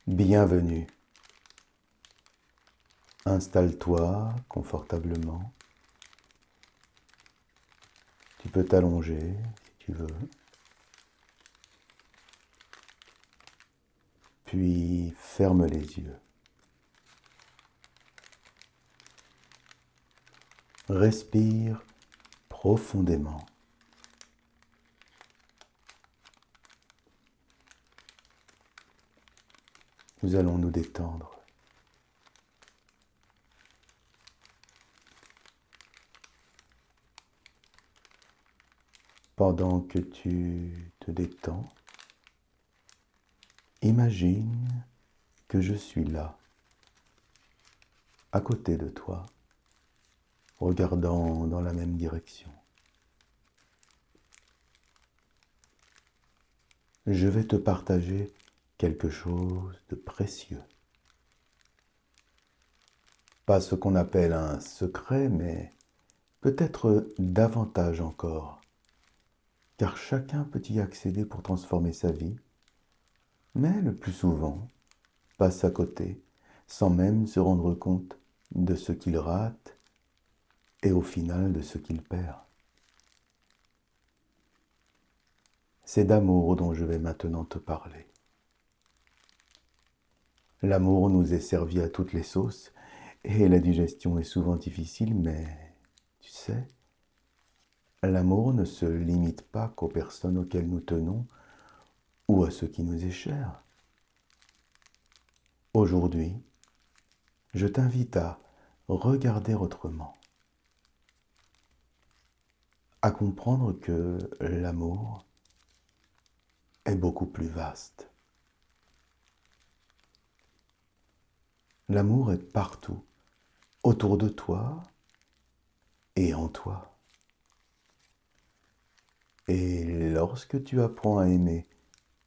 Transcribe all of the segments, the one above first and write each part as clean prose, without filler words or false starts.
Bienvenue. Installe-toi confortablement. Tu peux t'allonger si tu veux. Puis ferme les yeux. Respire profondément. Nous allons nous détendre. Pendant que tu te détends, imagine que je suis là, à côté de toi, regardant dans la même direction. Je vais te partager quelque chose de précieux. Pas ce qu'on appelle un secret, mais peut-être davantage encore, car chacun peut y accéder pour transformer sa vie, mais le plus souvent passe à côté sans même se rendre compte de ce qu'il rate et au final de ce qu'il perd. C'est d'amour dont je vais maintenant te parler. L'amour nous est servi à toutes les sauces et la digestion est souvent difficile, mais tu sais, l'amour ne se limite pas qu'aux personnes auxquelles nous tenons ou à ce qui nous est cher. Aujourd'hui, je t'invite à regarder autrement, à comprendre que l'amour est beaucoup plus vaste. L'amour est partout, autour de toi et en toi. Et lorsque tu apprends à aimer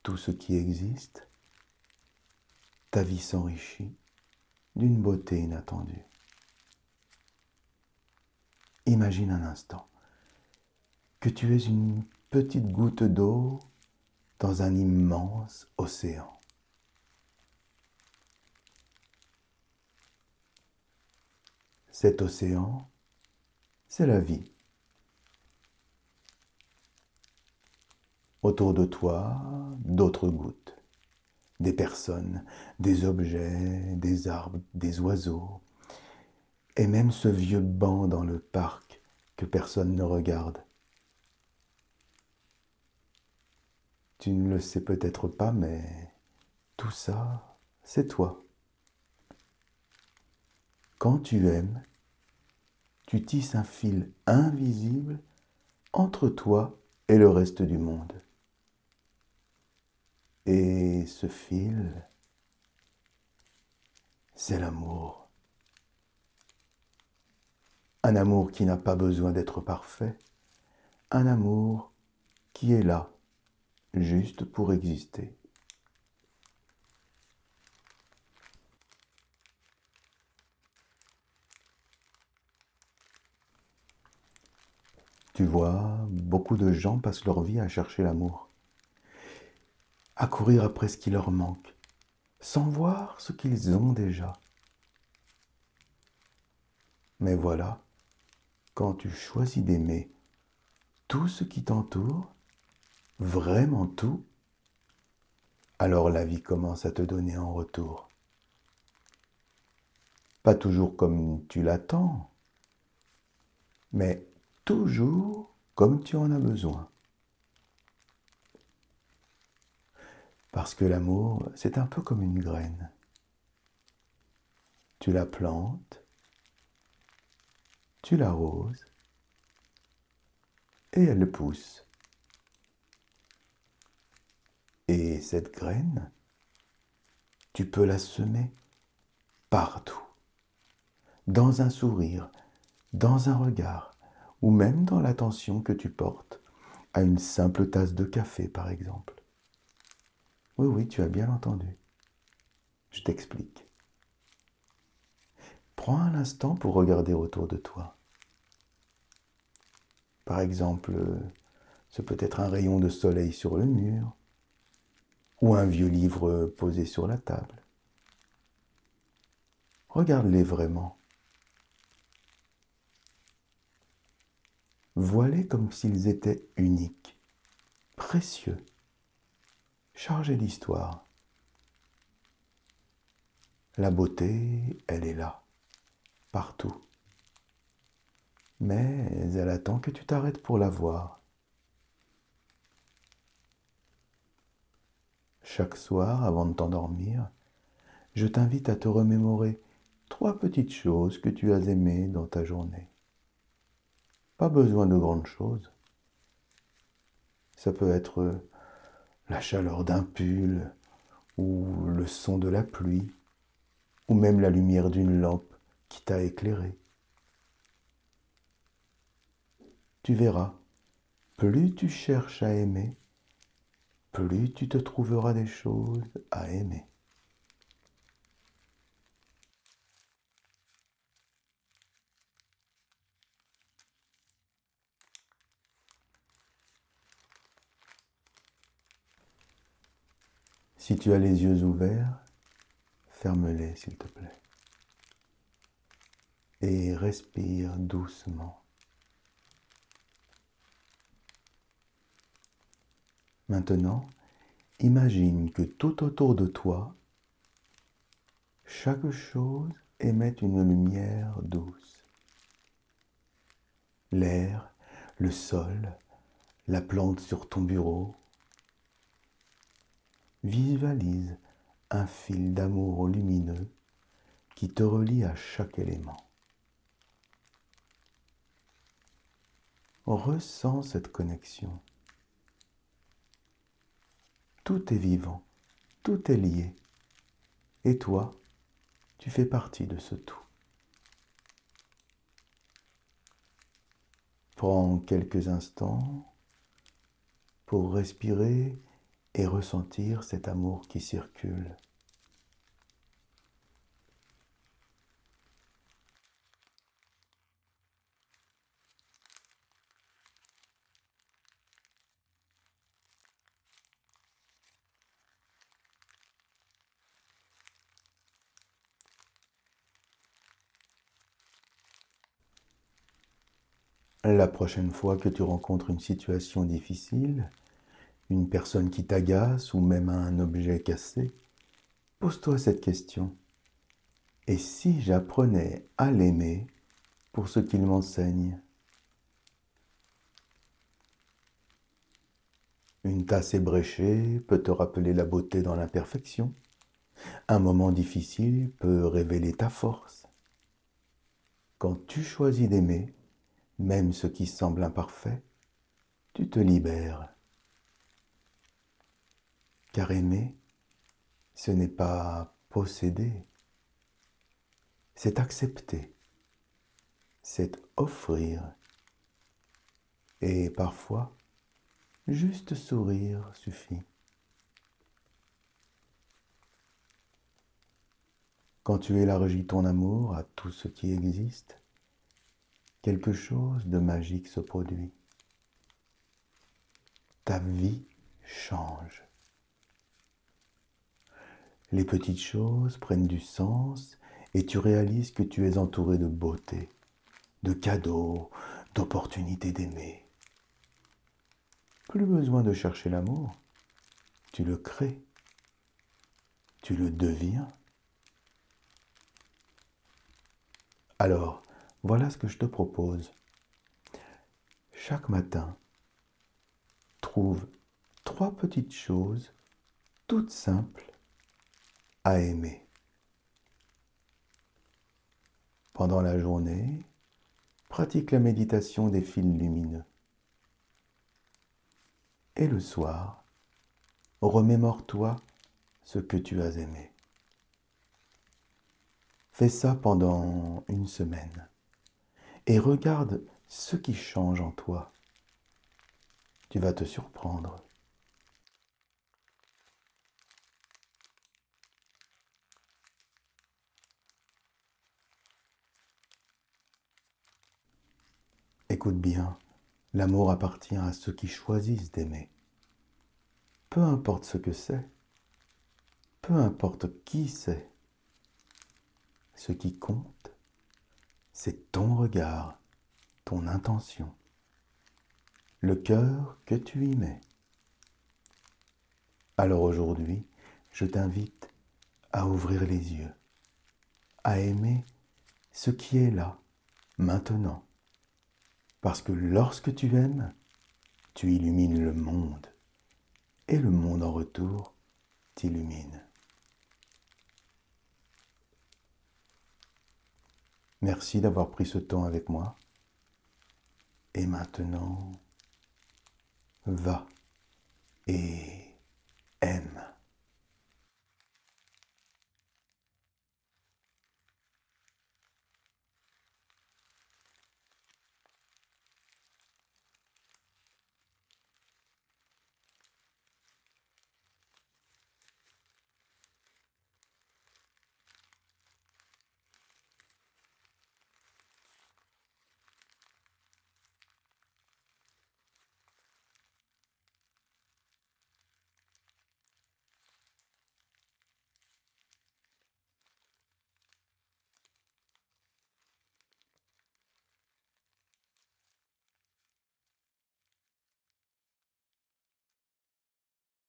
tout ce qui existe, ta vie s'enrichit d'une beauté inattendue. Imagine un instant que tu es une petite goutte d'eau dans un immense océan. Cet océan, c'est la vie. Autour de toi, d'autres gouttes, des personnes, des objets, des arbres, des oiseaux, et même ce vieux banc dans le parc que personne ne regarde. Tu ne le sais peut-être pas, mais tout ça, c'est toi. Quand tu aimes, tu tisses un fil invisible entre toi et le reste du monde. Et ce fil, c'est l'amour. Un amour qui n'a pas besoin d'être parfait. Un amour qui est là, juste pour exister. Tu vois, beaucoup de gens passent leur vie à chercher l'amour, à courir après ce qui leur manque, sans voir ce qu'ils ont déjà. Mais voilà, quand tu choisis d'aimer tout ce qui t'entoure, vraiment tout, alors la vie commence à te donner en retour. Pas toujours comme tu l'attends, mais toujours comme tu en as besoin. Parce que l'amour, c'est un peu comme une graine. Tu la plantes, tu l'arroses, et elle pousse. Et cette graine, tu peux la semer partout. Dans un sourire, dans un regard, ou même dans l'attention que tu portes à une simple tasse de café, par exemple. Oui, oui, tu as bien entendu. Je t'explique. Prends un instant pour regarder autour de toi. Par exemple, ce peut être un rayon de soleil sur le mur, ou un vieux livre posé sur la table. Regarde-les vraiment. Vois-les comme s'ils étaient uniques, précieux, chargés d'histoire. La beauté, elle est là, partout. Mais elle attend que tu t'arrêtes pour la voir. Chaque soir, avant de t'endormir, je t'invite à te remémorer 3 petites choses que tu as aimées dans ta journée. Pas besoin de grandes choses. Ça peut être la chaleur d'un pull, ou le son de la pluie, ou même la lumière d'une lampe qui t'a éclairé. Tu verras, plus tu cherches à aimer, plus tu te trouveras des choses à aimer. Si tu as les yeux ouverts, ferme-les s'il te plaît. Et respire doucement. Maintenant, imagine que tout autour de toi, chaque chose émet une lumière douce. L'air, le sol, la plante sur ton bureau. Visualise un fil d'amour lumineux qui te relie à chaque élément. Ressens cette connexion. Tout est vivant, tout est lié. Et toi, tu fais partie de ce tout. Prends quelques instants pour respirer et ressentir cet amour qui circule. La prochaine fois que tu rencontres une situation difficile, une personne qui t'agace ou même un objet cassé, pose-toi cette question. Et si j'apprenais à l'aimer pour ce qu'il m'enseigne? Une tasse ébréchée peut te rappeler la beauté dans l'imperfection. Un moment difficile peut révéler ta force. Quand tu choisis d'aimer, même ce qui semble imparfait, tu te libères. Car aimer, ce n'est pas posséder, c'est accepter, c'est offrir. Et parfois, juste sourire suffit. Quand tu élargis ton amour à tout ce qui existe, quelque chose de magique se produit. Ta vie change. Les petites choses prennent du sens et tu réalises que tu es entouré de beauté, de cadeaux, d'opportunités d'aimer. Plus besoin de chercher l'amour, tu le crées, tu le deviens. Alors, voilà ce que je te propose. Chaque matin, trouve 3 petites choses toutes simples à aimer. Pendant la journée, pratique la méditation des fils lumineux. Et le soir, remémore-toi ce que tu as aimé. Fais ça pendant une semaine et regarde ce qui change en toi. Tu vas te surprendre. Écoute bien, l'amour appartient à ceux qui choisissent d'aimer. Peu importe ce que c'est, peu importe qui c'est, Ce qui compte, c'est ton regard, ton intention, le cœur que tu y mets. Alors aujourd'hui, je t'invite à ouvrir les yeux, à aimer ce qui est là, maintenant. Parce que lorsque tu aimes, tu illumines le monde, et le monde en retour t'illumine. Merci d'avoir pris ce temps avec moi. Et maintenant, va et